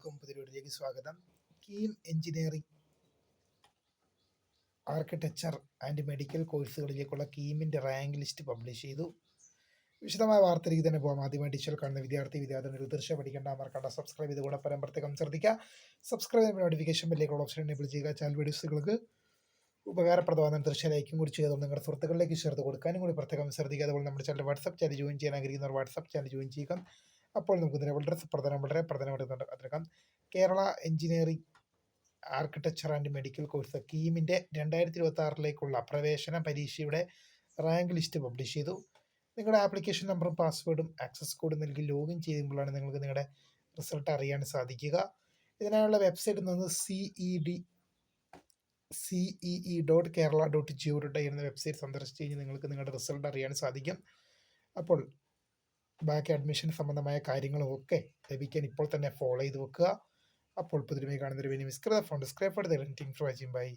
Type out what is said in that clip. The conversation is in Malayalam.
എല്ലാവർക്കും പുതിയ വീഡിയോയിലേക്ക് സ്വാഗതം. KEAM engineering, architecture and medical കോഴ്സുകളിലേക്കുള്ള കീമിൻ്റെ റാങ്ക് ലിസ്റ്റ് പബ്ലിഷ് ചെയ്തു. വിശദമായ വാർത്തയിലേക്ക് തന്നെ പോകാം. ആദ്യമായി ഡിജിറ്റൽ കാണുന്ന വിദ്യാർത്ഥിനികൾ തീർച്ചയായും പഠിക്കേണ്ട മറക്കണ്ട സബ്സ്ക്രൈബ് ചെയ്ത് കൂടെ പ്രത്യേകം ശ്രദ്ധിക്കുക. സബ്സ്ക്രൈബ് ചെയ്യുമ്പോൾ നോട്ടിഫിക്കേഷൻ ബെല്ലേക്കുള്ള ഓപ്ഷൻ എനേബിൾ ചെയ്യുക. ചാനൽ വീഡിയോസുകൾക്ക് ഉപകാരപ്രദമാകുന്ന തീർച്ചയായും ലൈക്കും കൂടി ചെയ്ത് നിങ്ങളുടെ സുഹൃത്തുക്കളിലേക്ക് ചേർത്ത് കൊടുക്കാനും കൂടി പ്രത്യേകം ശ്രദ്ധിക്കുക. അതുപോലെ നമ്മുടെ ചാനൽ വാട്സ്ആപ്പ് ചാനൽ ജോയിൻ ചെയ്യാൻ ആഗ്രഹിക്കുന്നവർ വാട്സ്ആപ്പ് ചാനൽ ജോയിൻ ചെയ്യുക. അപ്പോൾ നമുക്ക് ഇതിനെ വളരെ പ്രധാനമായിട്ട് അതിനകം Kerala engineering architecture and medical course കീമിൻ്റെ 2026 പ്രവേശന പരീക്ഷയുടെ റാങ്ക് ലിസ്റ്റ് പബ്ലിഷ് ചെയ്തു. നിങ്ങളുടെ ആപ്ലിക്കേഷൻ നമ്പറും പാസ്വേഡും ആക്സസ് കോഡും നൽകി ലോഗിൻ ചെയ്യുമ്പോഴാണ് നിങ്ങൾക്ക് നിങ്ങളുടെ റിസൾട്ട് അറിയാൻ സാധിക്കുക. ഇതിനായുള്ള വെബ്സൈറ്റ് എന്നത് cee.kerala.go.in എന്ന വെബ്സൈറ്റ് സന്ദർശിച്ച് കഴിഞ്ഞാൽ നിങ്ങൾക്ക് നിങ്ങളുടെ റിസൾട്ട് അറിയാൻ സാധിക്കും. അപ്പോൾ ബാക്കി അഡ്മിഷൻ സംബന്ധമായ കാര്യങ്ങളും ഒക്കെ ലഭിക്കാൻ ഇപ്പോൾ തന്നെ ഫോളോ ചെയ്ത് വെക്കുക. അപ്പോൾ പുതിയമായി കാണുന്നൊരു miss phone describe for the by.